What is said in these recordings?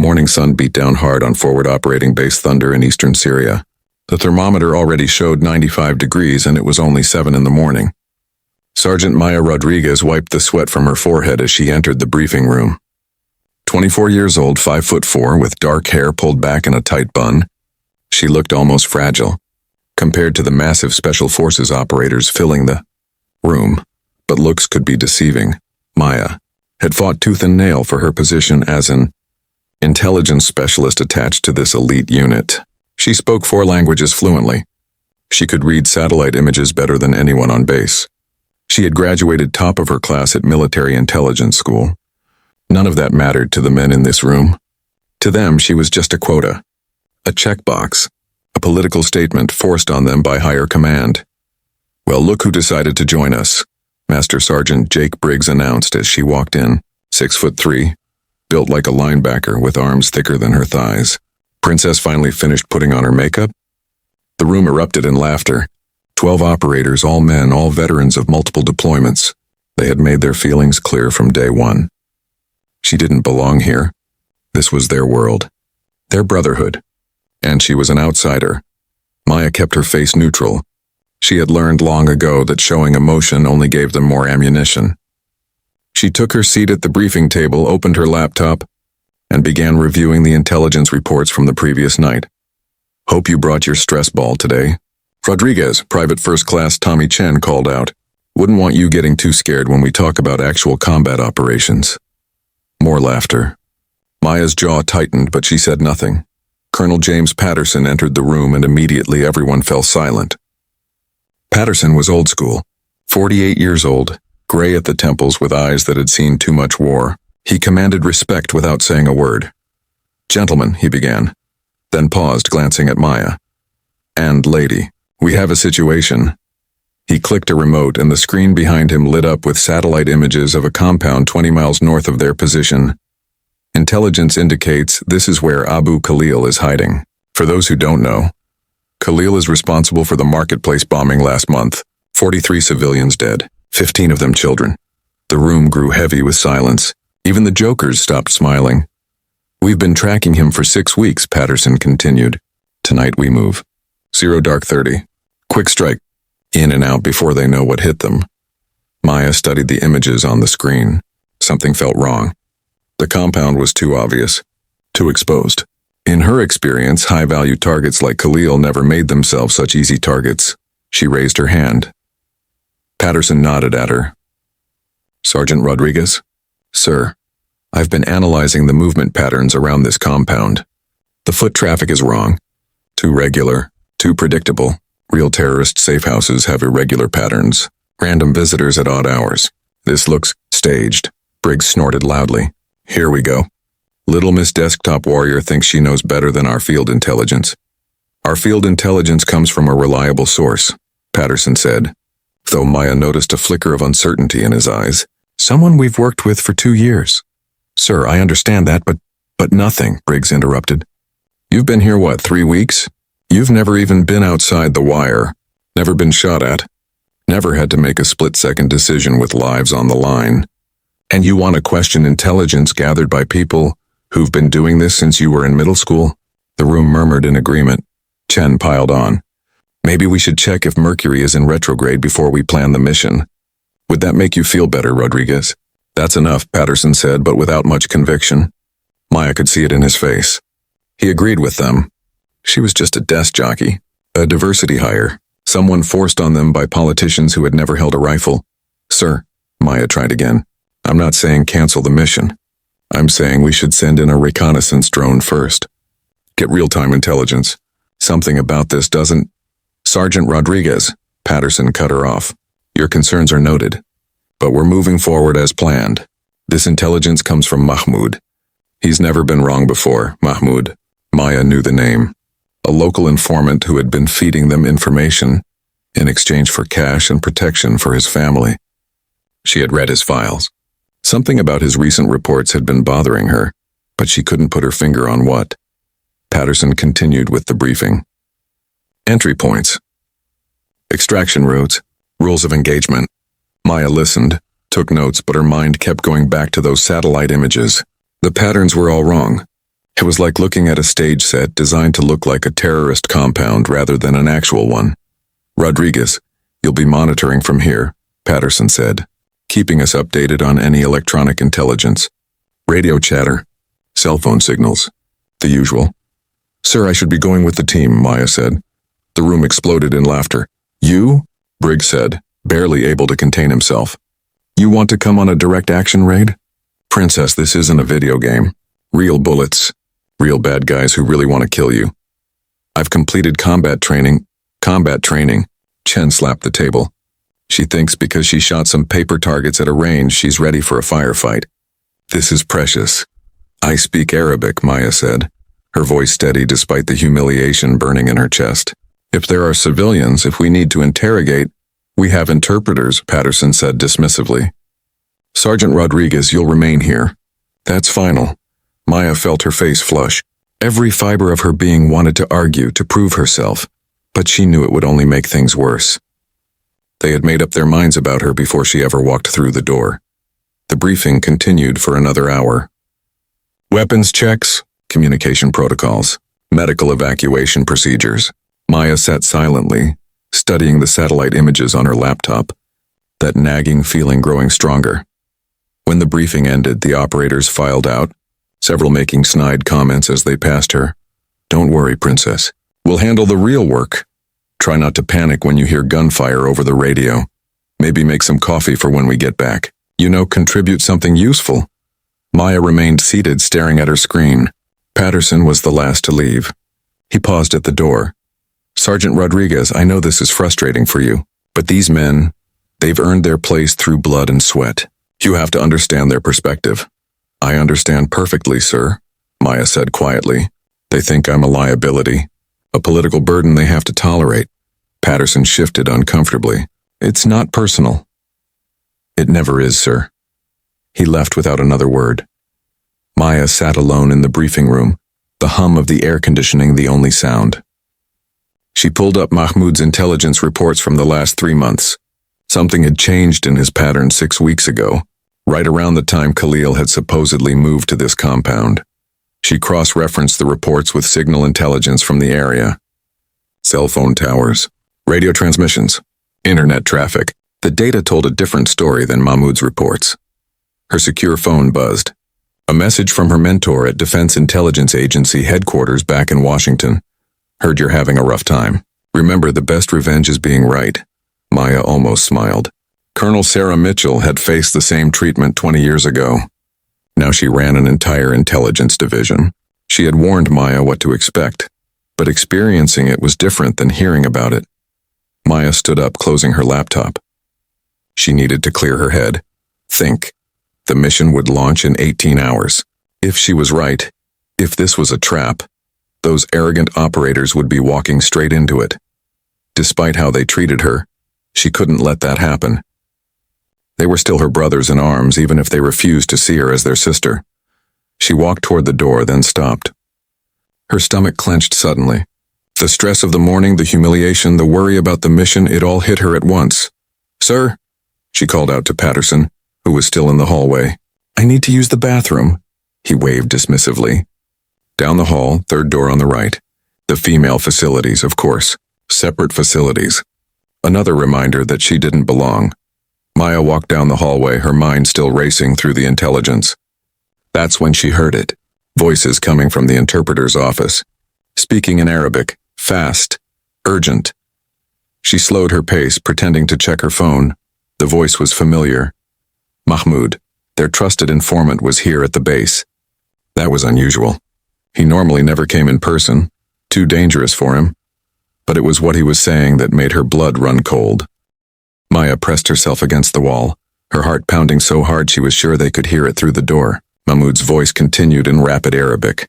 morning sun beat down hard on forward operating base Thunder in eastern Syria. The thermometer already showed 95 degrees and it was only 7 in the morning. Sergeant Maya Rodriguez wiped the sweat from her forehead as she entered the briefing room. 24 years old, 5'4", with dark hair pulled back in a tight bun, she looked almost fragile, compared to the massive Special Forces operators filling the room, but looks could be deceiving. Maya had fought tooth and nail for her position as an intelligence specialist attached to this elite unit. She spoke 4 languages fluently. She could read satellite images better than anyone on base. She had graduated top of her class at military intelligence school. None of that mattered to the men in this room. To them, she was just a quota, a checkbox, a political statement forced on them by higher command. "Well, look who decided to join us," Master Sergeant Jake Briggs announced as she walked in, 6'3", built like a linebacker with arms thicker than her thighs. Princess finally finished putting on her makeup? The room erupted in laughter. 12 operators, all men, all veterans of multiple deployments. They had made their feelings clear from day one. She didn't belong here. This was their world, their brotherhood. And she was an outsider. Maya kept her face neutral. She had learned long ago that showing emotion only gave them more ammunition. She took her seat at the briefing table, opened her laptop, and began reviewing the intelligence reports from the previous night. "Hope you brought your stress ball today." Rodriguez, Private First Class Tommy Chen, called out. "Wouldn't want you getting too scared when we talk about actual combat operations." More laughter. Maya's jaw tightened, but she said nothing. Colonel James Patterson entered the room and immediately everyone fell silent. Patterson was old school, 48 years old, gray at the temples with eyes that had seen too much war. He commanded respect without saying a word. "Gentlemen," he began, then paused, glancing at Maya. "And lady, we have a situation." He clicked a remote and the screen behind him lit up with satellite images of a compound 20 miles north of their position. Intelligence indicates this is where Abu Khalil is hiding. For those who don't know, Khalil is responsible for the marketplace bombing last month. 43 civilians dead, 15 of them children. The room grew heavy with silence. Even the jokers stopped smiling. "We've been tracking him for 6 weeks, Patterson continued. "Tonight we move. 0 dark 30. Quick strike. In and out before they know what hit them." Maya studied the images on the screen. Something felt wrong. The compound was too obvious, too exposed. In her experience, high-value targets like Khalil never made themselves such easy targets. She raised her hand. Patterson nodded at her. "Sergeant Rodriguez?" "Sir, I've been analyzing the movement patterns around this compound. The foot traffic is wrong. Too regular, too predictable. Real terrorist safe houses have irregular patterns. Random visitors at odd hours. This looks staged." Briggs snorted loudly. "Here we go. Little Miss Desktop Warrior thinks she knows better than our field intelligence." "Our field intelligence comes from a reliable source," Patterson said, though Maya noticed a flicker of uncertainty in his eyes. "Someone we've worked with for 2 years." "Sir, I understand that, but nothing," Briggs interrupted. "You've been here, what, 3 weeks? You've never even been outside the wire, never been shot at, never had to make a split-second decision with lives on the line. And you want to question intelligence gathered by people who've been doing this since you were in middle school?" The room murmured in agreement. Chen piled on. "Maybe we should check if Mercury is in retrograde before we plan the mission. Would that make you feel better, Rodriguez?" "That's enough," Patterson said, but without much conviction. Maya could see it in his face. He agreed with them. She was just a desk jockey, a diversity hire, someone forced on them by politicians who had never held a rifle. "Sir," Maya tried again, "I'm not saying cancel the mission. I'm saying we should send in a reconnaissance drone first. Get real-time intelligence. Something about this doesn't—" "Sergeant Rodriguez," Patterson cut her off. "Your concerns are noted, but we're moving forward as planned. This intelligence comes from Mahmoud. He's never been wrong before, Mahmoud." Maya knew the name. A local informant who had been feeding them information in exchange for cash and protection for his family. She had read his files. Something about his recent reports had been bothering her, but she couldn't put her finger on what. Patterson continued with the briefing. Entry points. Extraction routes. Rules of engagement. Maya listened, took notes, but her mind kept going back to those satellite images. The patterns were all wrong. It was like looking at a stage set designed to look like a terrorist compound rather than an actual one. "Rodriguez, you'll be monitoring from here," Patterson said, keeping us updated on any electronic intelligence. Radio chatter, cell phone signals, the usual. "Sir, I should be going with the team," Maya said. The room exploded in laughter. "You?" Briggs said, barely able to contain himself. "You want to come on a direct action raid?" "Princess, this isn't a video game. Real bullets. Real bad guys who really want to kill you. I've completed combat training. Combat training." Chen slapped the table. "She thinks because she shot some paper targets at a range, she's ready for a firefight. This is precious." "I speak Arabic," Maya said, her voice steady despite the humiliation burning in her chest. "If there are civilians, if we need to interrogate, we have interpreters," Patterson said dismissively. "Sergeant Rodriguez, you'll remain here." "That's final." Maya felt her face flush. Every fiber of her being wanted to argue, to prove herself, but she knew it would only make things worse. They had made up their minds about her before she ever walked through the door. The briefing continued for another hour. Weapons checks, communication protocols, medical evacuation procedures. Maya sat silently, studying the satellite images on her laptop, that nagging feeling growing stronger. When the briefing ended, the operators filed out, several making snide comments as they passed her. "Don't worry, Princess. We'll handle the real work. Try not to panic when you hear gunfire over the radio. Maybe make some coffee for when we get back. Contribute something useful." Maya remained seated, staring at her screen. Patterson was the last to leave. He paused at the door. "Sergeant Rodriguez, I know this is frustrating for you, but these men, they've earned their place through blood and sweat. You have to understand their perspective." "I understand perfectly, sir," Maya said quietly. "They think I'm a liability, a political burden they have to tolerate." Patterson shifted uncomfortably. "It's not personal." "It never is, sir." He left without another word. Maya sat alone in the briefing room, the hum of the air conditioning the only sound. She pulled up Mahmoud's intelligence reports from the last 3 months. Something had changed in his pattern 6 weeks ago, right around the time Khalil had supposedly moved to this compound. She cross-referenced the reports with signal intelligence from the area. Cell phone towers, radio transmissions, internet traffic. The data told a different story than Mahmoud's reports. Her secure phone buzzed. A message from her mentor at Defense Intelligence Agency headquarters back in Washington. "Heard you're having a rough time. Remember, the best revenge is being right." Maya almost smiled. Colonel Sarah Mitchell had faced the same treatment 20 years ago. Now she ran an entire intelligence division. She had warned Maya what to expect, but experiencing it was different than hearing about it. Maya stood up, closing her laptop. She needed to clear her head. Think. The mission would launch in 18 hours. If she was right, if this was a trap, those arrogant operators would be walking straight into it. Despite how they treated her, she couldn't let that happen. They were still her brothers in arms, even if they refused to see her as their sister. She walked toward the door, then stopped. Her stomach clenched suddenly. The stress of the morning, the humiliation, the worry about the mission, it all hit her at once. "Sir," she called out to Patterson, who was still in the hallway. "I need to use the bathroom," he waved dismissively. Down the hall, third door on the right. The female facilities, of course. Separate facilities. Another reminder that she didn't belong. Maya walked down the hallway, her mind still racing through the intelligence. That's when she heard it. Voices coming from the interpreter's office. Speaking in Arabic, fast, urgent. She slowed her pace, pretending to check her phone. The voice was familiar. Mahmoud, their trusted informant, was here at the base. That was unusual. He normally never came in person, too dangerous for him. But it was what he was saying that made her blood run cold. Maya pressed herself against the wall, her heart pounding so hard she was sure they could hear it through the door. Mahmoud's voice continued in rapid Arabic,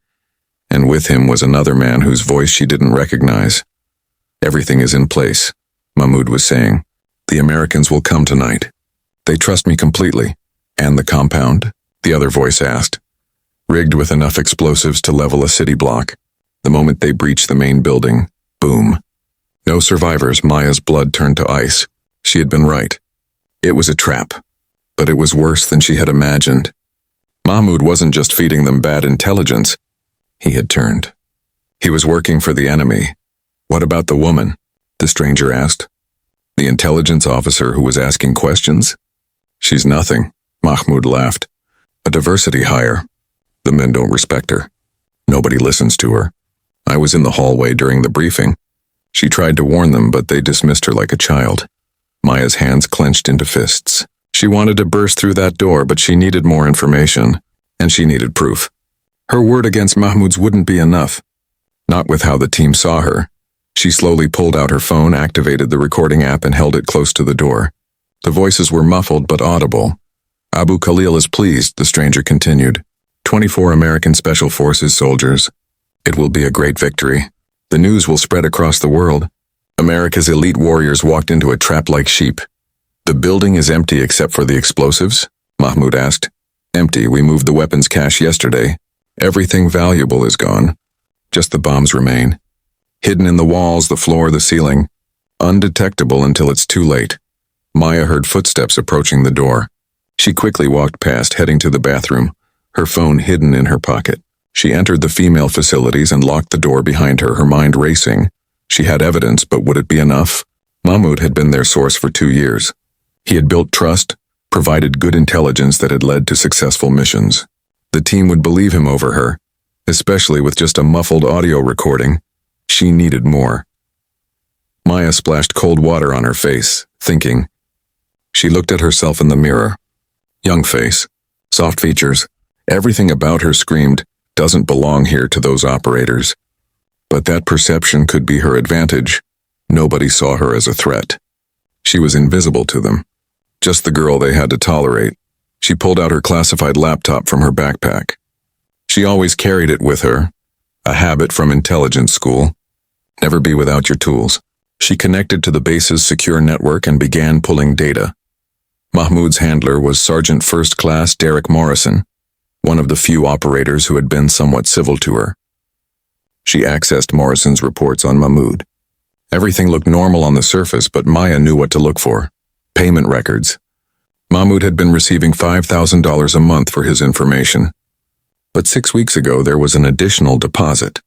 and with him was another man whose voice she didn't recognize. "Everything is in place," Mahmoud was saying. "The Americans will come tonight. They trust me completely." "And the compound?" the other voice asked. "Rigged with enough explosives to level a city block. The moment they breach the main building, boom. No survivors." Maya's blood turned to ice. She had been right. It was a trap, but it was worse than she had imagined. Mahmoud wasn't just feeding them bad intelligence. He had turned. He was working for the enemy. What about the woman? The stranger asked. The intelligence officer who was asking questions? She's nothing, Mahmoud laughed. A diversity hire. The men don't respect her. Nobody listens to her. I was in the hallway during the briefing. She tried to warn them, but they dismissed her like a child. Maya's hands clenched into fists. She wanted to burst through that door, but she needed more information, and she needed proof. Her word against Mahmoud's wouldn't be enough. Not with how the team saw her. She slowly pulled out her phone, activated the recording app, and held it close to the door. The voices were muffled but audible. Abu Khalil is pleased, the stranger continued. 24 American Special Forces soldiers. It will be a great victory. The news will spread across the world. America's elite warriors walked into a trap like sheep. The building is empty except for the explosives? Mahmoud asked. Empty. We moved the weapons cache yesterday. Everything valuable is gone. Just the bombs remain. Hidden in the walls, the floor, the ceiling. Undetectable until it's too late. Maya heard footsteps approaching the door. She quickly walked past, heading to the bathroom, her phone hidden in her pocket. She entered the female facilities and locked the door behind her, her mind racing. She had evidence, but would it be enough? Mahmoud had been their source for 2 years. He had built trust, provided good intelligence that had led to successful missions. The team would believe him over her, especially with just a muffled audio recording. She needed more. Maya splashed cold water on her face, thinking. She looked at herself in the mirror. Young face, soft features, everything about her screamed, doesn't belong here to those operators. But that perception could be her advantage. Nobody saw her as a threat. She was invisible to them. Just the girl they had to tolerate. She pulled out her classified laptop from her backpack. She always carried it with her, a habit from intelligence school. Never be without your tools. She connected to the base's secure network and began pulling data. Mahmoud's handler was Sergeant First Class Derek Morrison, one of the few operators who had been somewhat civil to her. She accessed Morrison's reports on Mahmoud. Everything looked normal on the surface, but Maya knew what to look for. Payment records. Mahmoud had been receiving $5,000 a month for his information. But 6 weeks ago, there was an additional deposit.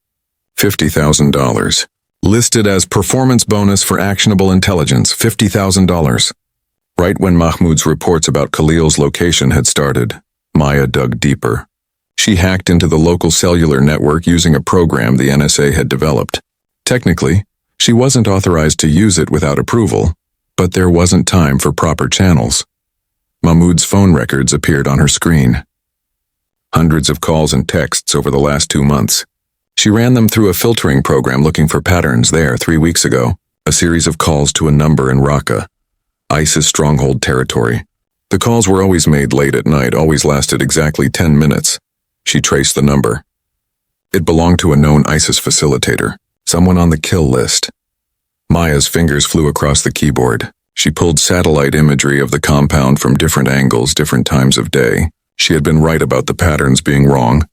$50,000. Listed as performance bonus for actionable intelligence, $50,000. Right when Mahmoud's reports about Khalil's location had started, Maya dug deeper. She hacked into the local cellular network using a program the NSA had developed. Technically, she wasn't authorized to use it without approval, but there wasn't time for proper channels. Mahmoud's phone records appeared on her screen. Hundreds of calls and texts over the last 2 months. She ran them through a filtering program looking for patterns there 3 weeks ago, a series of calls to a number in Raqqa, ISIS stronghold territory. The calls were always made late at night, always lasted exactly 10 minutes. She traced the number. It belonged to a known ISIS facilitator, someone on the kill list. Maya's fingers flew across the keyboard. She pulled satellite imagery of the compound from different angles, different times of day. She had been right about the patterns being wrong,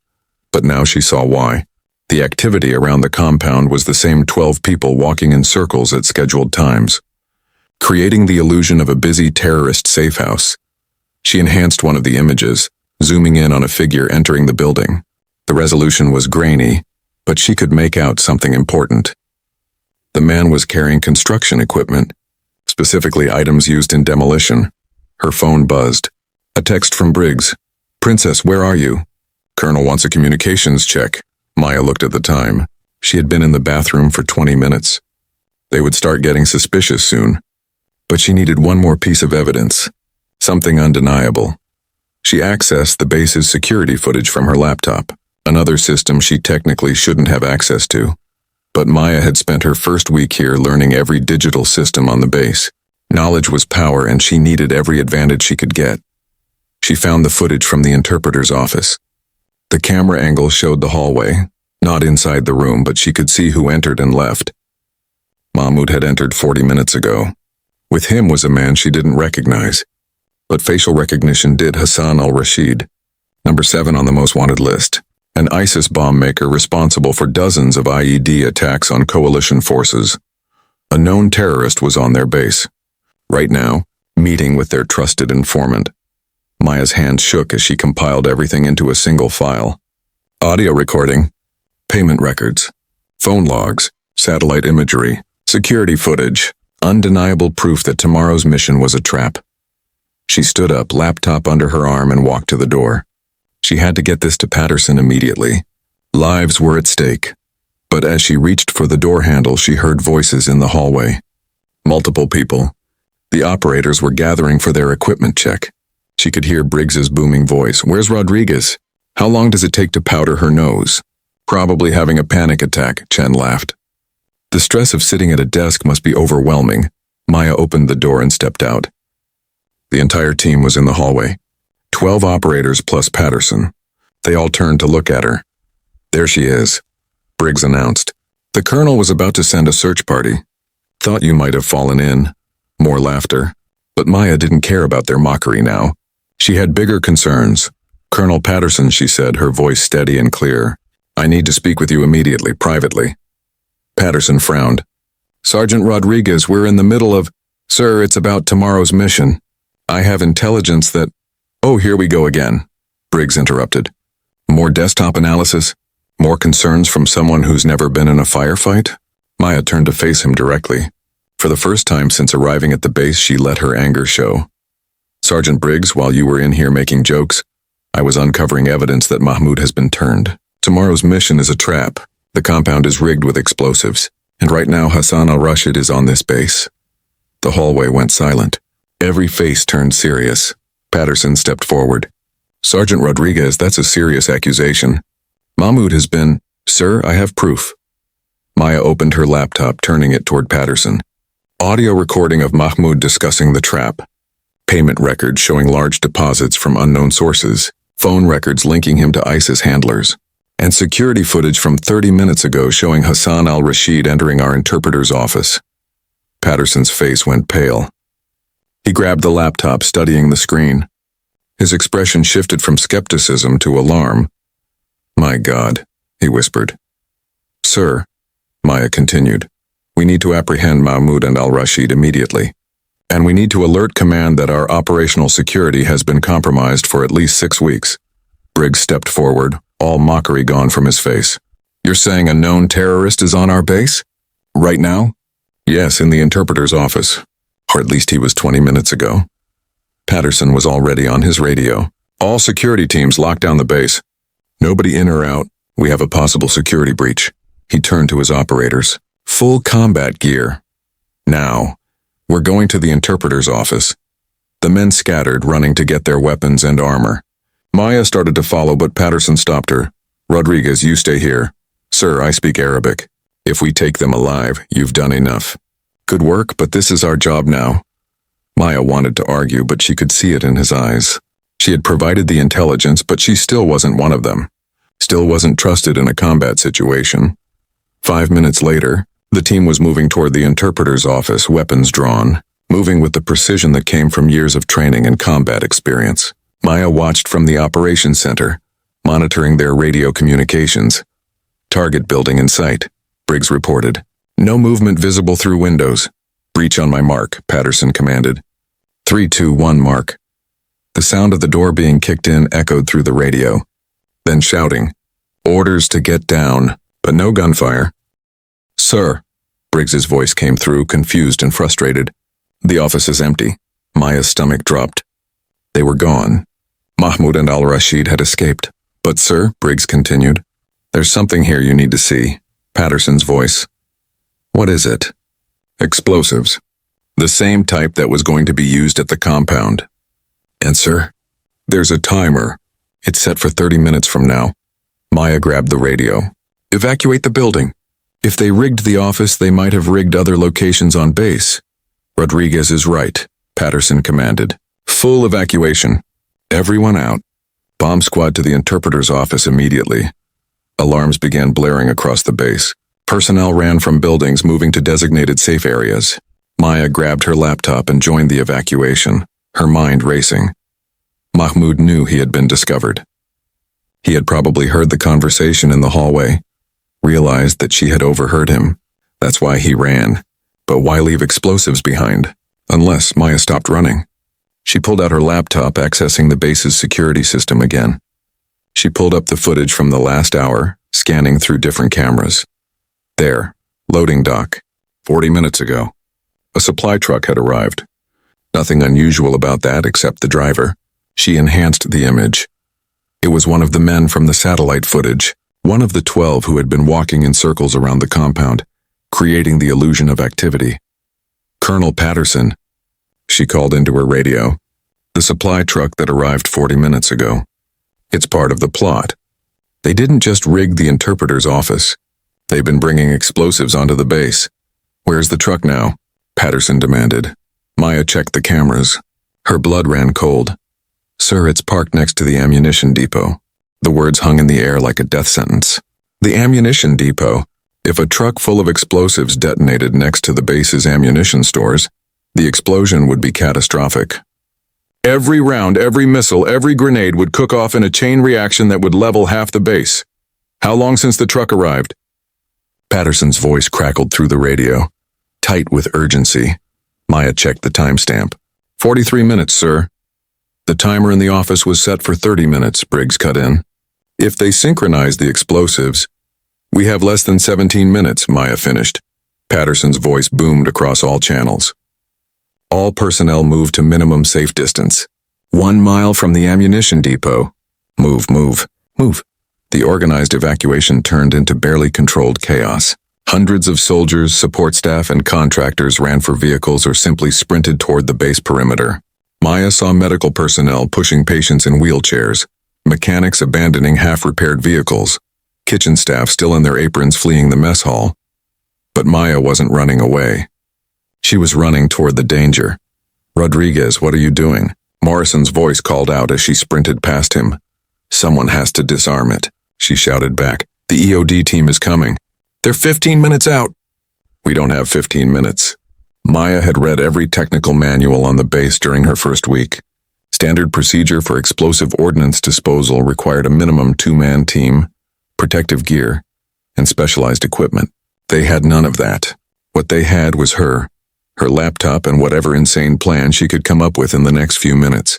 but now she saw why. The activity around the compound was the same 12 people walking in circles at scheduled times, creating the illusion of a busy terrorist safe house. She enhanced one of the images, zooming in on a figure entering the building. The resolution was grainy, but she could make out something important. The man was carrying construction equipment, specifically items used in demolition. Her phone buzzed. A text from Briggs. "Princess, where are you?" "Colonel wants a communications check." Maya looked at the time. She had been in the bathroom for 20 minutes. They would start getting suspicious soon. But she needed one more piece of evidence. Something undeniable. She accessed the base's security footage from her laptop, another system she technically shouldn't have access to. But Maya had spent her first week here learning every digital system on the base. Knowledge was power, and she needed every advantage she could get. She found the footage from the interpreter's office. The camera angle showed the hallway, not inside the room, but she could see who entered and left. Mahmoud had entered 40 minutes ago. With him was a man she didn't recognize. But facial recognition did. Hassan al-Rashid, number 7 on the most wanted list. An ISIS bomb maker responsible for dozens of IED attacks on coalition forces. A known terrorist was on their base. Right now, meeting with their trusted informant. Maya's hand shook as she compiled everything into a single file. Audio recording. Payment records, phone logs, satellite imagery, security footage, undeniable proof that tomorrow's mission was a trap. She stood up, laptop under her arm, and walked to the door. She had to get this to Patterson immediately. Lives were at stake. But as she reached for the door handle, she heard voices in the hallway. Multiple people. The operators were gathering for their equipment check. She could hear Briggs's booming voice. "Where's Rodriguez? How long does it take to powder her nose?" "Probably having a panic attack," Chen laughed. The stress of sitting at a desk must be overwhelming. Maya opened the door and stepped out. The entire team was in the hallway. 12 operators plus Patterson. They all turned to look at her. "There she is," Briggs announced. "The colonel was about to send a search party. Thought you might have fallen in." More laughter. But Maya didn't care about their mockery now. She had bigger concerns. "Colonel Patterson," she said, her voice steady and clear. "I need to speak with you immediately, privately." Patterson frowned. "Sergeant Rodriguez, we're in the middle of—" "Sir, it's about tomorrow's mission. I have intelligence that—" "Oh, here we go again," Briggs interrupted. "More desktop analysis? More concerns from someone who's never been in a firefight?" Maya turned to face him directly. For the first time since arriving at the base, she let her anger show. "Sergeant Briggs, while you were in here making jokes, I was uncovering evidence that Mahmoud has been turned. Tomorrow's mission is a trap. The compound is rigged with explosives, and right now Hassan al-Rashid is on this base." The hallway went silent. Every face turned serious. Patterson stepped forward. "Sergeant Rodriguez, that's a serious accusation. Mahmoud has been—" "Sir, I have proof." Maya opened her laptop, turning it toward Patterson. Audio recording of Mahmoud discussing the trap. Payment records showing large deposits from unknown sources. Phone records linking him to ISIS handlers. And security footage from 30 minutes ago showing Hassan al-Rashid entering our interpreter's office. Patterson's face went pale. He grabbed the laptop, studying the screen. His expression shifted from skepticism to alarm. "My God," he whispered. "Sir," Maya continued, "we need to apprehend Mahmoud and al-Rashid immediately. And we need to alert command that our operational security has been compromised for at least 6 weeks. Briggs stepped forward, all mockery gone from his face. "You're saying a known terrorist is on our base? Right now?" "Yes, in the interpreter's office. Or at least he was 20 minutes ago." Patterson was already on his radio. "All security teams lock down the base. Nobody in or out. We have a possible security breach." He turned to his operators. "Full combat gear. Now, we're going to the interpreter's office." The men scattered, running to get their weapons and armor. Maya started to follow, but Patterson stopped her. "Rodriguez, you stay here." "Sir, I speak Arabic. If we take them alive, you've done enough." "Good work, but this is our job now." Maya wanted to argue, but she could see it in his eyes. She had provided the intelligence, but she still wasn't one of them. Still wasn't trusted in a combat situation. 5 minutes later, the team was moving toward the interpreter's office, weapons drawn, moving with the precision that came from years of training and combat experience. Maya watched from the operations center, monitoring their radio communications. "Target building in sight," Briggs reported. "No movement visible through windows." "Breach on my mark," Patterson commanded. 3, 2, 1, mark. The sound of the door being kicked in echoed through the radio. Then shouting, "Orders to get down," but no gunfire. "Sir," Briggs's voice came through, confused and frustrated. "The office is empty." Maya's stomach dropped. They were gone. Mahmoud and al-Rashid had escaped. "But sir," Briggs continued, "there's something here you need to see." Patterson's voice. "What is it?" "Explosives. The same type that was going to be used at the compound." "And sir?" "There's a timer. It's set for 30 minutes from now." Maya grabbed the radio. "Evacuate the building. If they rigged the office, they might have rigged other locations on base." "Rodriguez is right," Patterson commanded. "Full evacuation. Everyone out. Bomb squad to the interpreter's office immediately." Alarms began blaring across the base. Personnel ran from buildings, moving to designated safe areas. Maya grabbed her laptop and joined the evacuation, her mind racing. Mahmoud knew he had been discovered. He had probably heard the conversation in the hallway, realized that she had overheard him. That's why he ran. But why leave explosives behind? Unless Maya stopped running. She pulled out her laptop, accessing the base's security system again. She pulled up the footage from the last hour, scanning through different cameras. There, loading dock. 40 minutes ago. A supply truck had arrived. Nothing unusual about that except the driver. She enhanced the image. It was one of the men from the satellite footage, one of the 12 who had been walking in circles around the compound, creating the illusion of activity. Colonel Patterson, she called into her radio. The supply truck that arrived 40 minutes ago. It's part of the plot. They didn't just rig the interpreter's office. They've been bringing explosives onto the base. Where's the truck now? Patterson demanded. Maya checked the cameras. Her blood ran cold. Sir, it's parked next to the ammunition depot. The words hung in the air like a death sentence. The ammunition depot. If a truck full of explosives detonated next to the base's ammunition stores, the explosion would be catastrophic. Every round, every missile, every grenade would cook off in a chain reaction that would level half the base. How long since the truck arrived? Patterson's voice crackled through the radio, tight with urgency. Maya checked the timestamp. 43 minutes, sir. The timer in the office was set for 30 minutes, Briggs cut in. If they synchronize the explosives, we have less than 17 minutes, Maya finished. Patterson's voice boomed across all channels. All personnel move to minimum safe distance. 1 mile from the ammunition depot. Move, move, move. The organized evacuation turned into barely controlled chaos. Hundreds of soldiers, support staff, and contractors ran for vehicles or simply sprinted toward the base perimeter. Maya saw medical personnel pushing patients in wheelchairs, mechanics abandoning half-repaired vehicles, kitchen staff still in their aprons fleeing the mess hall. But Maya wasn't running away. She was running toward the danger. Rodriguez, what are you doing? Morrison's voice called out as she sprinted past him. Someone has to disarm it, she shouted back. The EOD team is coming. They're 15 minutes out. We don't have 15 minutes. Maya had read every technical manual on the base during her first week. Standard procedure for explosive ordnance disposal required a minimum 2-man team, protective gear, and specialized equipment. They had none of that. What they had was her laptop, and whatever insane plan she could come up with in the next few minutes.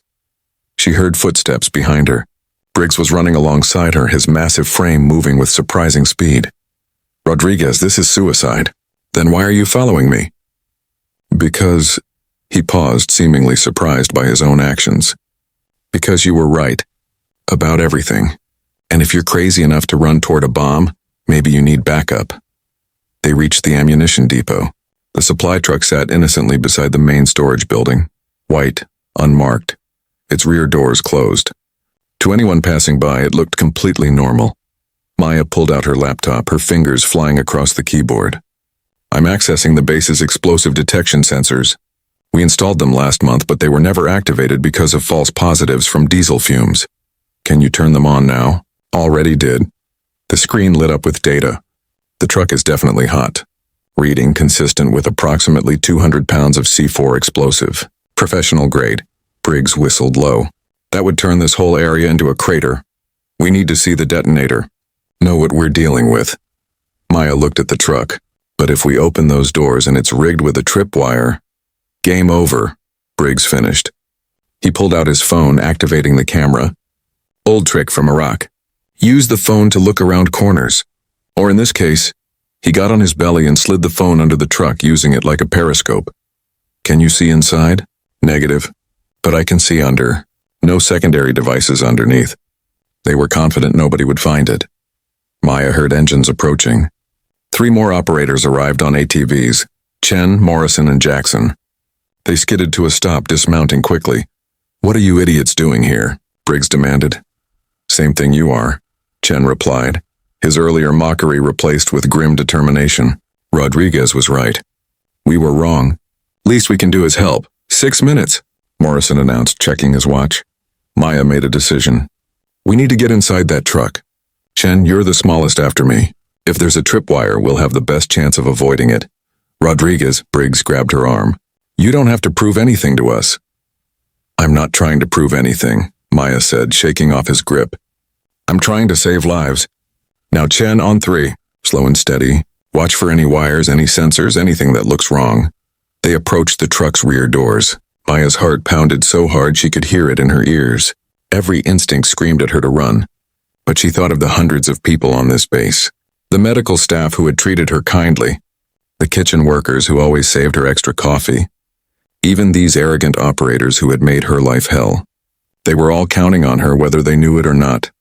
She heard footsteps behind her. Briggs was running alongside her, his massive frame moving with surprising speed. Rodriguez, this is suicide. Then why are you following me? Because, he paused, seemingly surprised by his own actions. Because you were right. About everything. And if you're crazy enough to run toward a bomb, maybe you need backup. They reached the ammunition depot. The supply truck sat innocently beside the main storage building. White, unmarked. Its rear doors closed. To anyone passing by, it looked completely normal. Maya pulled out her laptop, her fingers flying across the keyboard. I'm accessing the base's explosive detection sensors. We installed them last month, but they were never activated because of false positives from diesel fumes. Can you turn them on now? Already did. The screen lit up with data. The truck is definitely hot. Reading consistent with approximately 200 pounds of C4 explosive. Professional grade. Briggs whistled low. That would turn this whole area into a crater. We need to see the detonator. Know what we're dealing with. Maya looked at the truck. But if we open those doors and it's rigged with a tripwire, game over, Briggs finished. He pulled out his phone, activating the camera. Old trick from Iraq. Use the phone to look around corners. Or in this case, he got on his belly and slid the phone under the truck, using it like a periscope. Can you see inside? Negative. But I can see under. No secondary devices underneath. They were confident nobody would find it. Maya heard engines approaching. 3 more operators arrived on ATVs, Chen, Morrison, and Jackson. They skidded to a stop, dismounting quickly. What are you idiots doing here? Briggs demanded. Same thing you are, Chen replied, his earlier mockery replaced with grim determination. Rodriguez was right. We were wrong. Least we can do is help. 6 minutes, Morrison announced, checking his watch. Maya made a decision. We need to get inside that truck. Chen, you're the smallest after me. If there's a tripwire, we'll have the best chance of avoiding it. Rodriguez, Briggs grabbed her arm. You don't have to prove anything to us. I'm not trying to prove anything, Maya said, shaking off his grip. I'm trying to save lives. Now Chen, on 3, slow and steady. Watch for any wires, any sensors, anything that looks wrong. They approached the truck's rear doors. Maya's heart pounded so hard she could hear it in her ears. Every instinct screamed at her to run. But she thought of the hundreds of people on this base, the medical staff who had treated her kindly, the kitchen workers who always saved her extra coffee, even these arrogant operators who had made her life hell. They were all counting on her whether they knew it or not.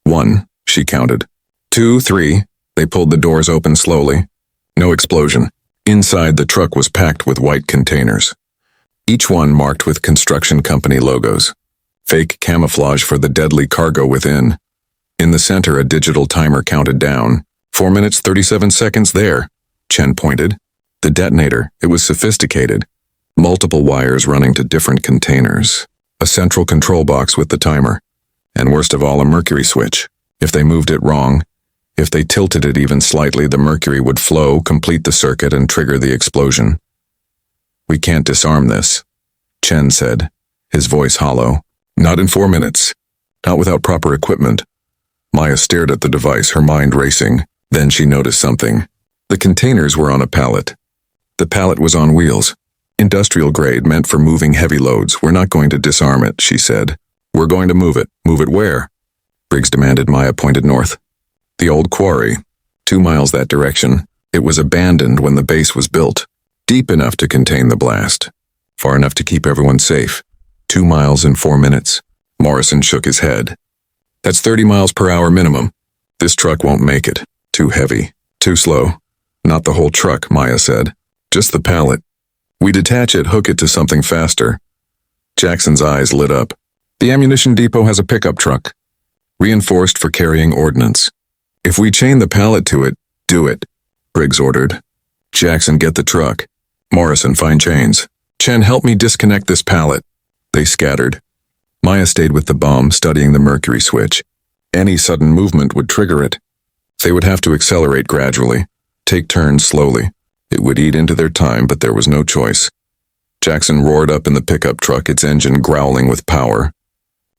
1, she counted. 2, 3, they pulled the doors open slowly. No explosion. Inside, the truck was packed with white containers, each one marked with construction company logos. Fake camouflage for the deadly cargo within. In the center, a digital timer counted down. 4 minutes, 37 seconds there, Chen pointed. The detonator, it was sophisticated. Multiple wires running to different containers. A central control box with the timer. And worst of all, a mercury switch. If they moved it wrong, if they tilted it even slightly, the mercury would flow, complete the circuit, and trigger the explosion. We can't disarm this, Chen said, his voice hollow. Not in 4 minutes. Not without proper equipment. Maya stared at the device, her mind racing. Then she noticed something. The containers were on a pallet. The pallet was on wheels. Industrial grade, meant for moving heavy loads. We're not going to disarm it, she said. We're going to move it. Move it where? Briggs demanded. Maya pointed north. The old quarry. 2 miles that direction. It was abandoned when the base was built. Deep enough to contain the blast. Far enough to keep everyone safe. 2 miles in 4 minutes. Morrison shook his head. That's 30 miles per hour minimum. This truck won't make it. Too heavy. Too slow. Not the whole truck, Maya said. Just the pallet. We detach it, hook it to something faster. Jackson's eyes lit up. The ammunition depot has a pickup truck. Reinforced for carrying ordnance. If we chain the pallet to it, do it, Briggs ordered. Jackson, get the truck. Morrison, find chains. Chen, help me disconnect this pallet. They scattered. Maya stayed with the bomb, studying the mercury switch. Any sudden movement would trigger it. They would have to accelerate gradually, take turns slowly. It would eat into their time, but there was no choice. Jackson roared up in the pickup truck, its engine growling with power.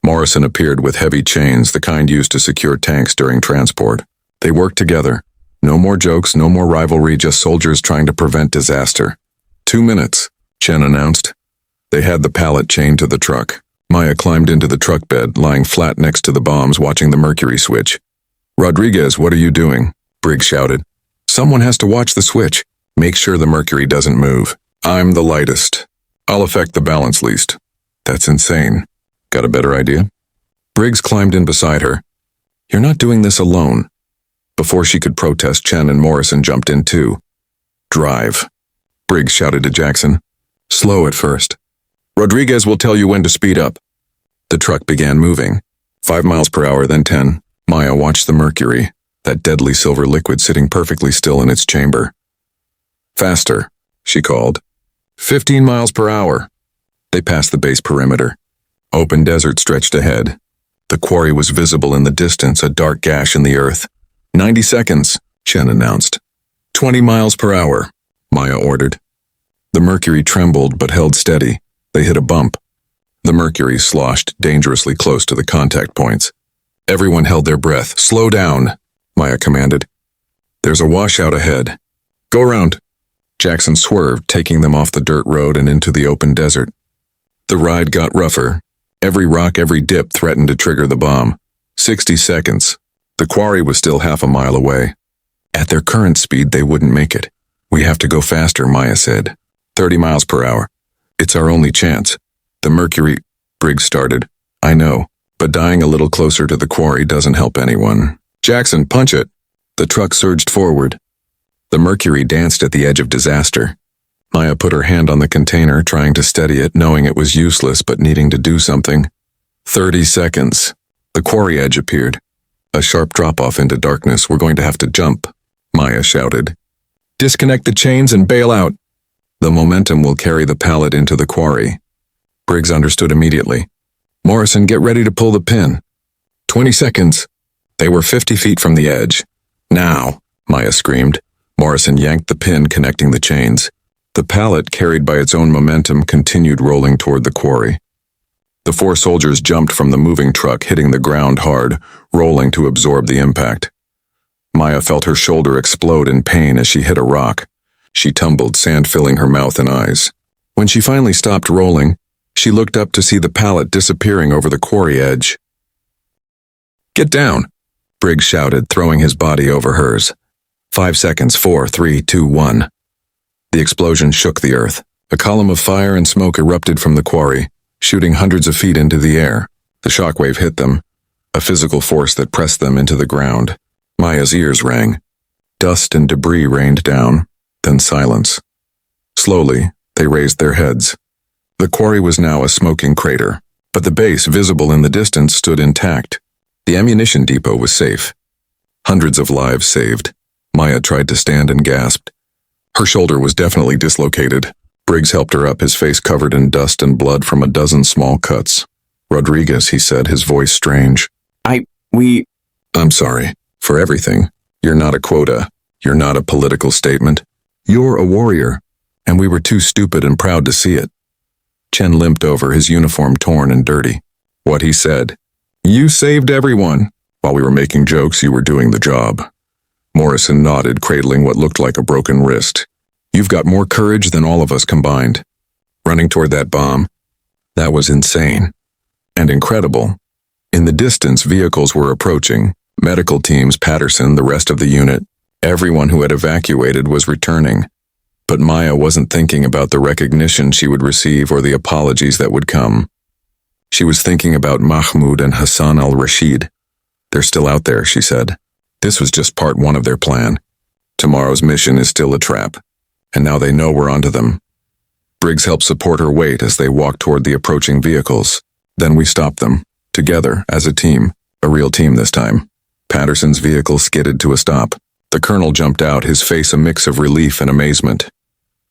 Morrison appeared with heavy chains, the kind used to secure tanks during transport. They worked together. No more jokes, no more rivalry, just soldiers trying to prevent disaster. 2 minutes, Chen announced. They had the pallet chained to the truck. Maya climbed into the truck bed, lying flat next to the bombs, watching the mercury switch. Rodriguez, what are you doing? Briggs shouted. Someone has to watch the switch. Make sure the mercury doesn't move. I'm the lightest. I'll affect the balance least. That's insane. Got a better idea? Briggs climbed in beside her. You're not doing this alone. Before she could protest, Chen and Morrison jumped in too. Drive, Briggs shouted to Jackson. Slow at first. Rodriguez will tell you when to speed up. The truck began moving. 5 miles per hour, then 10. Maya watched the mercury, that deadly silver liquid sitting perfectly still in its chamber. Faster, she called. 15 miles per hour. They passed the base perimeter. Open desert stretched ahead. The quarry was visible in the distance, a dark gash in the earth. 90 seconds, Chen announced. 20 miles per hour, Maya ordered. The mercury trembled but held steady. They hit a bump. The mercury sloshed dangerously close to the contact points. Everyone held their breath. Slow down, Maya commanded. There's a washout ahead. Go around. Jackson swerved, taking them off the dirt road and into the open desert. The ride got rougher. Every rock, every dip threatened to trigger the bomb. 60 seconds. The quarry was still half a mile away. At their current speed, they wouldn't make it. We have to go faster, Maya said. 30 miles per hour. It's our only chance. The mercury, Briggs started. I know, but dying a little closer to the quarry doesn't help anyone. Jackson, punch it. The truck surged forward. The mercury danced at the edge of disaster. Maya put her hand on the container, trying to steady it, knowing it was useless but needing to do something. 30 seconds. The quarry edge appeared. A sharp drop-off into darkness. We're going to have to jump, Maya shouted. Disconnect the chains and bail out. The momentum will carry the pallet into the quarry. Briggs understood immediately. Morrison, get ready to pull the pin. 20 seconds. They were 50 feet from the edge. Now, Maya screamed. Morrison yanked the pin connecting the chains. The pallet, carried by its own momentum, continued rolling toward the quarry. The 4 soldiers jumped from the moving truck, hitting the ground hard, rolling to absorb the impact. Maya felt her shoulder explode in pain as she hit a rock. She tumbled, sand filling her mouth and eyes. When she finally stopped rolling, she looked up to see the pallet disappearing over the quarry edge. Get down! Briggs shouted, throwing his body over hers. 5 seconds, 4, 3, 2, 1. The explosion shook the earth. A column of fire and smoke erupted from the quarry, shooting hundreds of feet into the air. The shockwave hit them, a physical force that pressed them into the ground. Maya's ears rang. Dust and debris rained down, then silence. Slowly, they raised their heads. The quarry was now a smoking crater, but the base visible in the distance stood intact. The ammunition depot was safe. Hundreds of lives saved. Maya tried to stand and gasped. Her shoulder was definitely dislocated. Briggs helped her up, his face covered in dust and blood from a dozen small cuts. Rodriguez, he said, his voice strange. I'm sorry. For everything. You're not a quota. You're not a political statement. You're a warrior. And we were too stupid and proud to see it. Chen limped over, his uniform torn and dirty. What he said. You saved everyone. While we were making jokes, you were doing the job. Morrison nodded, cradling what looked like a broken wrist. You've got more courage than all of us combined. Running toward that bomb. That was insane. And incredible. In the distance, vehicles were approaching. Medical teams, Patterson, the rest of the unit. Everyone who had evacuated was returning. But Maya wasn't thinking about the recognition she would receive or the apologies that would come. She was thinking about Mahmoud and Hassan al-Rashid. They're still out there, she said. This was just part one of their plan. Tomorrow's mission is still a trap. And now they know we're onto them. Briggs helped support her weight as they walked toward the approaching vehicles. Then we stopped them, together, as a team. A real team this time. Patterson's vehicle skidded to a stop. The colonel jumped out, his face a mix of relief and amazement.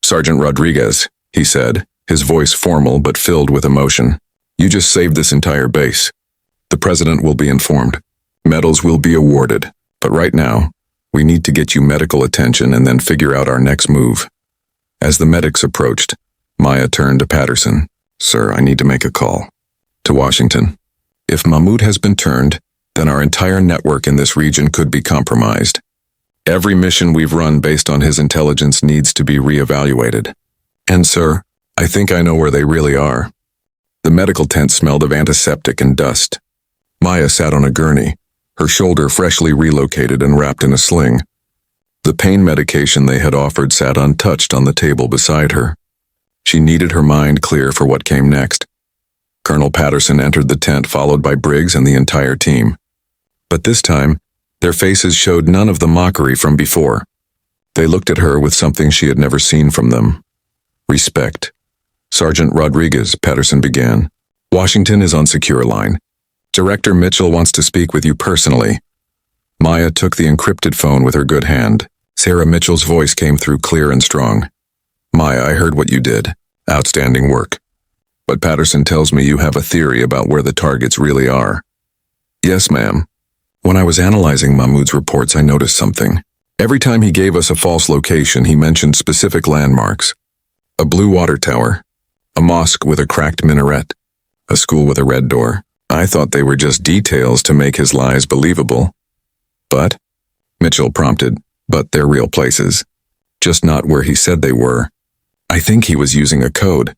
Sergeant Rodriguez, he said, his voice formal but filled with emotion. You just saved this entire base. The president will be informed. Medals will be awarded. But right now, we need to get you medical attention and then figure out our next move. As the medics approached, Maya turned to Patterson. Sir, I need to make a call. To Washington. If Mahmoud has been turned, then our entire network in this region could be compromised. Every mission we've run based on his intelligence needs to be reevaluated. And sir, I think I know where they really are. The medical tent smelled of antiseptic and dust. Maya sat on a gurney, her shoulder freshly relocated and wrapped in a sling. The pain medication they had offered sat untouched on the table beside her. She needed her mind clear for what came next. Colonel Patterson entered the tent, followed by Briggs and the entire team. But this time, their faces showed none of the mockery from before. They looked at her with something she had never seen from them. Respect. Sergeant Rodriguez, Patterson began. Washington is on secure line. Director Mitchell wants to speak with you personally. Maya took the encrypted phone with her good hand. Sarah Mitchell's voice came through clear and strong. Maya, I heard what you did. Outstanding work. But Patterson tells me you have a theory about where the targets really are. Yes, ma'am. When I was analyzing Mahmoud's reports, I noticed something. Every time he gave us a false location, he mentioned specific landmarks. A blue water tower, a mosque with a cracked minaret, a school with a red door. I thought they were just details to make his lies believable. But, Mitchell prompted, but they're real places. Just not where he said they were. I think he was using a code,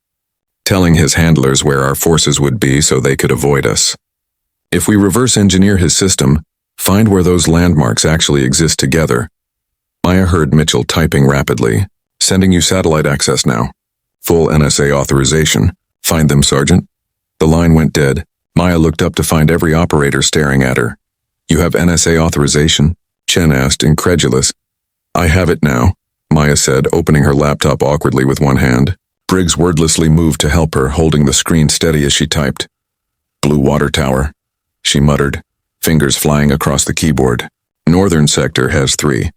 telling his handlers where our forces would be so they could avoid us. If we reverse engineer his system, find where those landmarks actually exist together. Maya heard Mitchell typing rapidly. Sending you satellite access now. Full NSA authorization. Find them, Sergeant. The line went dead. Maya looked up to find every operator staring at her. You have NSA authorization? Chen asked, incredulous. I have it now, Maya said, opening her laptop awkwardly with one hand. Briggs wordlessly moved to help her, holding the screen steady as she typed. Blue water tower, she muttered, fingers flying across the keyboard. Northern sector has 3.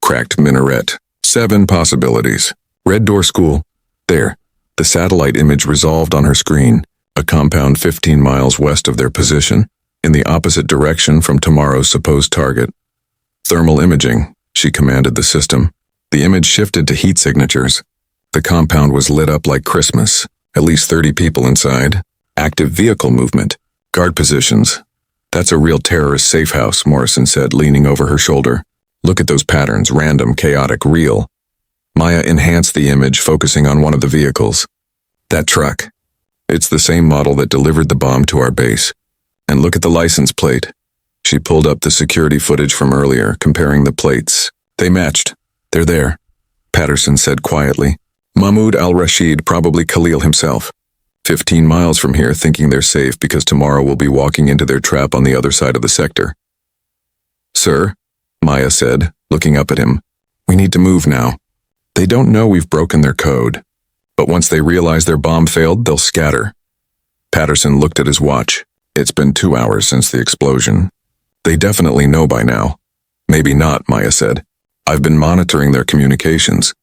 Cracked minaret. 7 possibilities. Red door school. There. The satellite image resolved on her screen. A compound 15 miles west of their position, in the opposite direction from tomorrow's supposed target. Thermal imaging, she commanded the system. The image shifted to heat signatures. The compound was lit up like Christmas. At least 30 people inside. Active vehicle movement. Guard positions. That's a real terrorist safe house, Morrison said, leaning over her shoulder. Look at those patterns, random, chaotic, real. Maya enhanced the image, focusing on one of the vehicles. That truck. It's the same model that delivered the bomb to our base. And look at the license plate. She pulled up the security footage from earlier, comparing the plates. They matched. They're there, Patterson said quietly. Mahmoud al-Rashid, probably Khalil himself. 15 miles from here, thinking they're safe because tomorrow we'll be walking into their trap on the other side of the sector. Sir, Maya said, looking up at him, we need to move now. They don't know we've broken their code, but once they realize their bomb failed, they'll scatter. Patterson looked at his watch. It's been 2 hours since the explosion. They definitely know by now. Maybe not, Maya said. I've been monitoring their communications.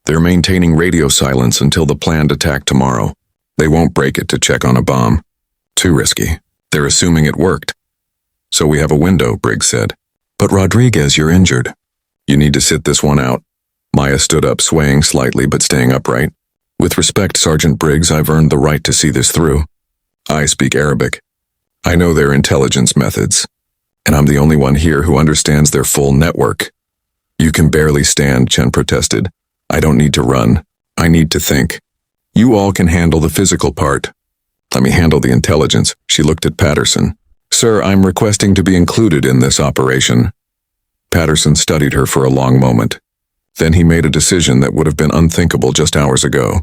They're maintaining radio silence until the planned attack tomorrow. They won't break it to check on a bomb. Too risky. They're assuming it worked. So we have a window, Briggs said. But Rodriguez, you're injured. You need to sit this one out. Maya stood up, swaying slightly but staying upright. With respect, Sergeant Briggs, I've earned the right to see this through. I speak Arabic. I know their intelligence methods. And I'm the only one here who understands their full network. You can barely stand, Chen protested. I don't need to run. I need to think. You all can handle the physical part. Let me handle the intelligence. She looked at Patterson. Sir, I'm requesting to be included in this operation. Patterson studied her for a long moment. Then he made a decision that would have been unthinkable just hours ago.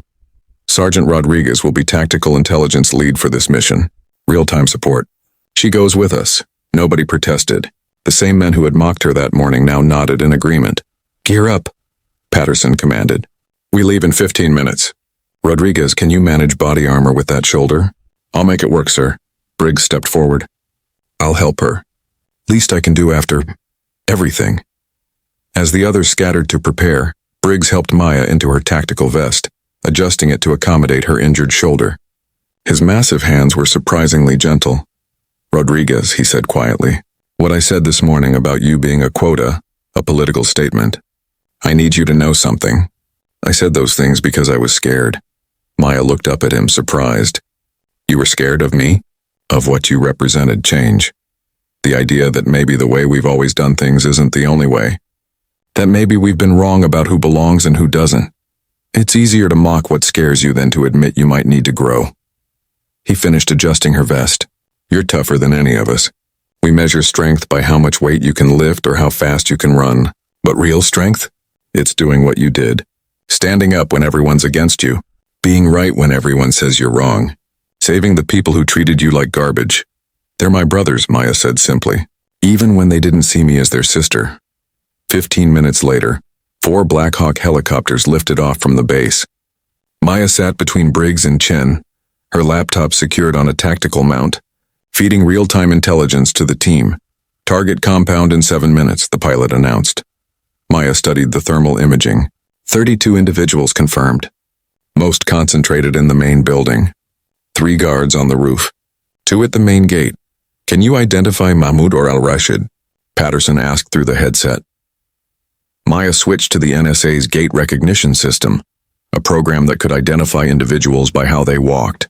Sergeant Rodriguez will be tactical intelligence lead for this mission. Real-time support. She goes with us. Nobody protested. The same men who had mocked her that morning now nodded in agreement. Gear up, Patterson commanded. We leave in 15 minutes. Rodriguez, can you manage body armor with that shoulder? I'll make it work, sir. Briggs stepped forward. I'll help her. Least I can do after everything. As the others scattered to prepare, Briggs helped Maya into her tactical vest, adjusting it to accommodate her injured shoulder. His massive hands were surprisingly gentle. Rodriguez, he said quietly, what I said this morning about you being a quota, a political statement. I need you to know something. I said those things because I was scared. Maya looked up at him, surprised. You were scared of me? Of what you represented, change. The idea that maybe the way we've always done things isn't the only way. That maybe we've been wrong about who belongs and who doesn't. It's easier to mock what scares you than to admit you might need to grow. He finished adjusting her vest. You're tougher than any of us. We measure strength by how much weight you can lift or how fast you can run. But real strength? It's doing what you did. Standing up when everyone's against you. Being right when everyone says you're wrong. Saving the people who treated you like garbage. They're my brothers, Maya said simply. Even when they didn't see me as their sister. 15 minutes later, 4 Black Hawk helicopters lifted off from the base. Maya sat between Briggs and Chen, her laptop secured on a tactical mount, feeding real-time intelligence to the team. Target compound in 7 minutes, the pilot announced. Maya studied the thermal imaging. 32 individuals confirmed. Most concentrated in the main building. 3 guards on the roof. 2 at the main gate. Can you identify Mahmoud or al-Rashid? Patterson asked through the headset. Maya switched to the NSA's gate recognition system, a program that could identify individuals by how they walked.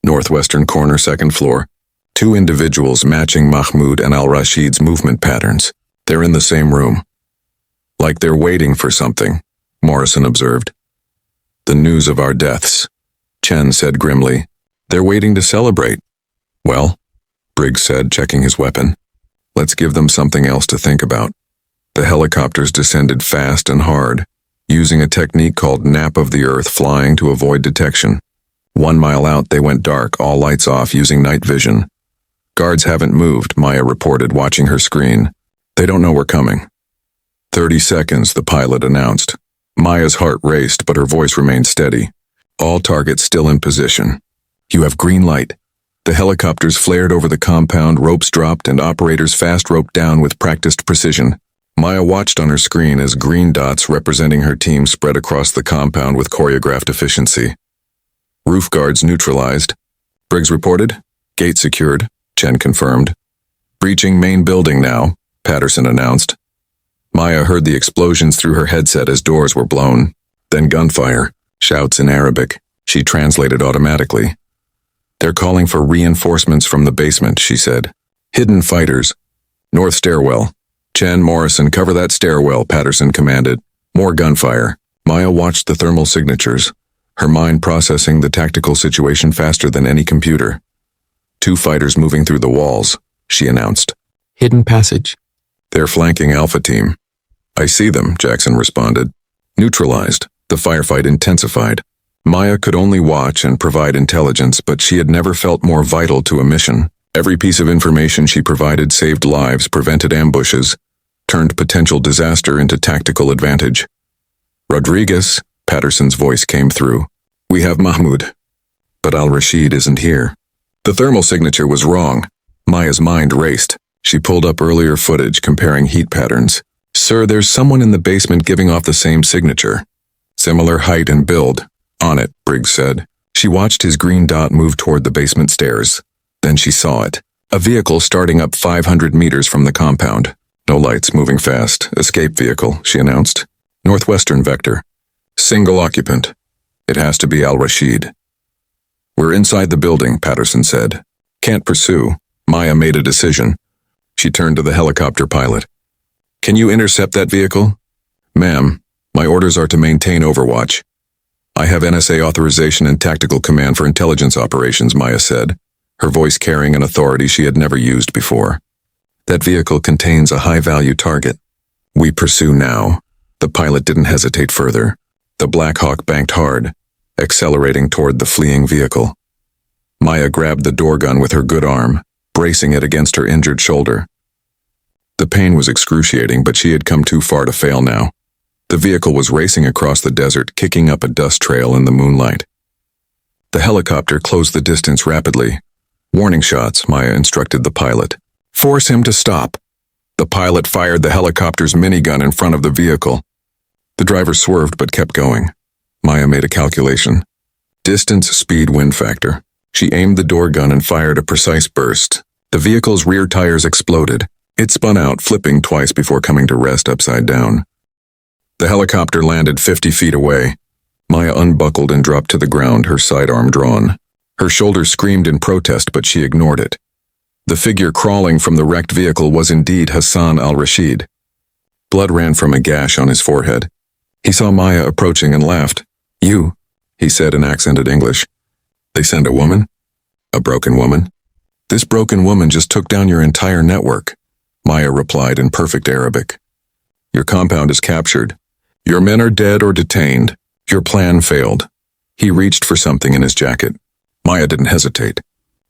Northwestern corner, 2nd floor. 2 individuals matching Mahmoud and al-Rashid's movement patterns. They're in the same room. Like they're waiting for something, Morrison observed. The news of our deaths, Chen said grimly. They're waiting to celebrate. Well, Briggs said, checking his weapon. Let's give them something else to think about. The helicopters descended fast and hard, using a technique called nap of the earth, flying to avoid detection. 1 mile out, they went dark, all lights off, using night vision. Guards haven't moved, Maya reported, watching her screen. They don't know we're coming. 30 seconds, the pilot announced. Maya's heart raced, but her voice remained steady. All targets still in position. You have green light. The helicopters flared over the compound, ropes dropped, and operators fast roped down with practiced precision. Maya watched on her screen as green dots representing her team spread across the compound with choreographed efficiency. Roof guards neutralized. Briggs reported. Gate secured, Chen confirmed. Breaching main building now, Patterson announced. Maya heard the explosions through her headset as doors were blown. Then gunfire, shouts in Arabic. She translated automatically. They're calling for reinforcements from the basement, she said. Hidden fighters. North stairwell. Chen, Morrison, cover that stairwell, Patterson commanded. More gunfire. Maya watched the thermal signatures, her mind processing the tactical situation faster than any computer. 2 fighters moving through the walls, she announced. Hidden passage. They're flanking Alpha Team. I see them, Jackson responded. Neutralized. The firefight intensified. Maya could only watch and provide intelligence, but she had never felt more vital to a mission. Every piece of information she provided saved lives, prevented ambushes, turned potential disaster into tactical advantage. Rodriguez, Patterson's voice came through. We have Mahmoud. But Al-Rashid isn't here. The thermal signature was wrong. Maya's mind raced. She pulled up earlier footage comparing heat patterns. Sir, there's someone in the basement giving off the same signature. Similar height and build. On it, Briggs said. She watched his green dot move toward the basement stairs. Then she saw it. A vehicle starting up 500 meters from the compound. No lights, moving fast. Escape vehicle, she announced. Northwestern vector. Single occupant. It has to be Al-Rashid. We're inside the building, Patterson said. Can't pursue. Maya made a decision. She turned to the helicopter pilot. Can you intercept that vehicle? Ma'am, my orders are to maintain overwatch. I have NSA authorization and tactical command for intelligence operations, Maya said, her voice carrying an authority she had never used before. That vehicle contains a high-value target. We pursue now. The pilot didn't hesitate further. The Black Hawk banked hard, accelerating toward the fleeing vehicle. Maya grabbed the door gun with her good arm, bracing it against her injured shoulder. The pain was excruciating, but she had come too far to fail now. The vehicle was racing across the desert, kicking up a dust trail in the moonlight. The helicopter closed the distance rapidly. Warning shots, Maya instructed the pilot. Force him to stop. The pilot fired the helicopter's minigun in front of the vehicle. The driver swerved but kept going. Maya made a calculation. Distance, speed, wind factor. She aimed the door gun and fired a precise burst. The vehicle's rear tires exploded. It spun out, flipping twice before coming to rest upside down. The helicopter landed 50 feet away. Maya unbuckled and dropped to the ground, her sidearm drawn. Her shoulder screamed in protest, but she ignored it. The figure crawling from the wrecked vehicle was indeed Hassan al-Rashid. Blood ran from a gash on his forehead. He saw Maya approaching and laughed. You, he said in accented English. They send a woman? A broken woman? This broken woman just took down your entire network, Maya replied in perfect Arabic. Your compound is captured. Your men are dead or detained. Your plan failed. He reached for something in his jacket. Maya didn't hesitate.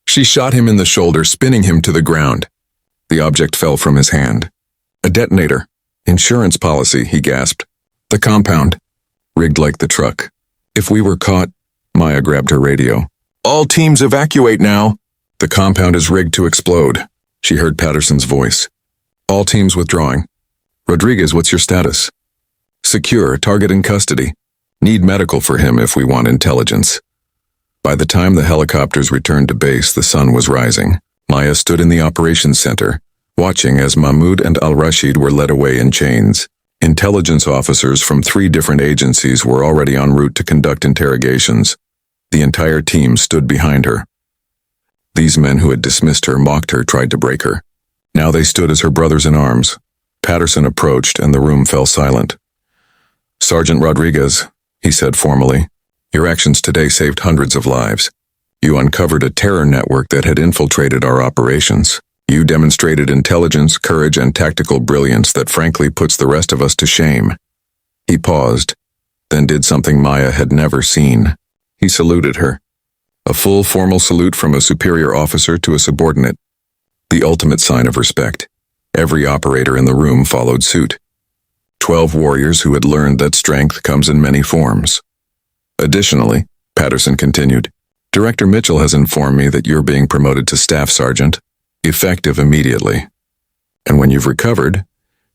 She shot him in the shoulder, spinning him to the ground. The object fell from his hand. A detonator. Insurance policy, he gasped. The compound. Rigged like the truck. If we were caught, Maya grabbed her radio. All teams evacuate now. The compound is rigged to explode. She heard Patterson's voice. All teams withdrawing. Rodriguez, what's your status? Secure, target in custody. Need medical for him if we want intelligence. By the time the helicopters returned to base, the sun was rising. Maya stood in the operations center, watching as Mahmoud and Al-Rashid were led away in chains. Intelligence officers from 3 different agencies were already en route to conduct interrogations. The entire team stood behind her. These men who had dismissed her, mocked her, tried to break her. Now they stood as her brothers in arms. Patterson approached and the room fell silent. Sergeant Rodriguez, he said formally, your actions today saved hundreds of lives. You uncovered a terror network that had infiltrated our operations. You demonstrated intelligence, courage, and tactical brilliance that frankly puts the rest of us to shame. He paused, then did something Maya had never seen. He saluted her. A full formal salute from a superior officer to a subordinate. The ultimate sign of respect. Every operator in the room followed suit. 12 warriors who had learned that strength comes in many forms. Additionally, Patterson continued, Director Mitchell has informed me that you're being promoted to staff sergeant, effective immediately. And when you've recovered,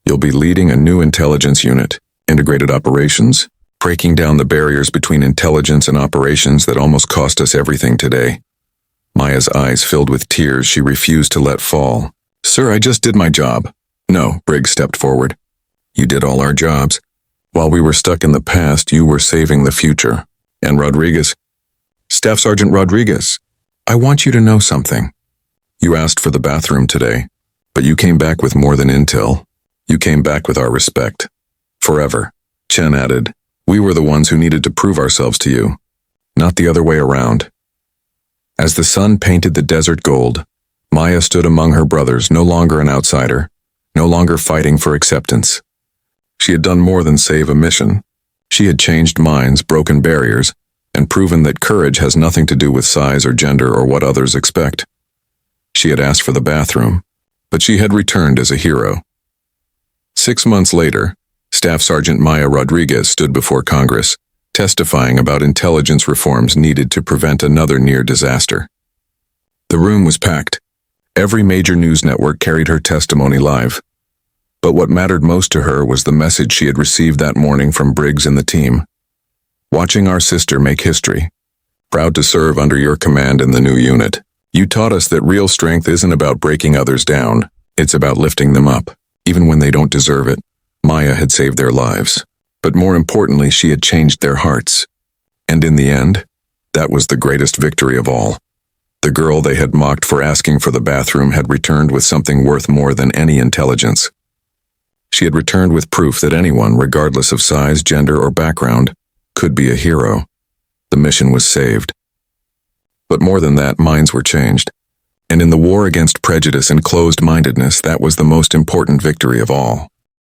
you'll be leading a new intelligence unit, integrated operations, breaking down the barriers between intelligence and operations that almost cost us everything today. Maya's eyes filled with tears she refused to let fall. Sir, I just did my job. No, Briggs stepped forward. You did all our jobs. While we were stuck in the past, you were saving the future. And Rodriguez, Staff Sergeant Rodriguez, I want you to know something. You asked for the bathroom today, but you came back with more than intel. You came back with our respect. Forever. Chen added, we were the ones who needed to prove ourselves to you, not the other way around. As the sun painted the desert gold, Maya stood among her brothers, no longer an outsider, no longer fighting for acceptance. She had done more than save a mission. She had changed minds, broken barriers, and proven that courage has nothing to do with size or gender or what others expect. She had asked for the bathroom, but she had returned as a hero. 6 months later, Staff Sergeant Maya Rodriguez stood before Congress, testifying about intelligence reforms needed to prevent another near disaster. The room was packed. Every major news network carried her testimony live. But what mattered most to her was the message she had received that morning from Briggs and the team. Watching our sister make history. Proud to serve under your command in the new unit. You taught us that real strength isn't about breaking others down. It's about lifting them up, even when they don't deserve it. Maya had saved their lives. But more importantly, she had changed their hearts. And in the end, that was the greatest victory of all. The girl they had mocked for asking for the bathroom had returned with something worth more than any intelligence. She had returned with proof that anyone, regardless of size, gender, or background, could be a hero. The mission was saved. But more than that, minds were changed. And in the war against prejudice and closed-mindedness, that was the most important victory of all.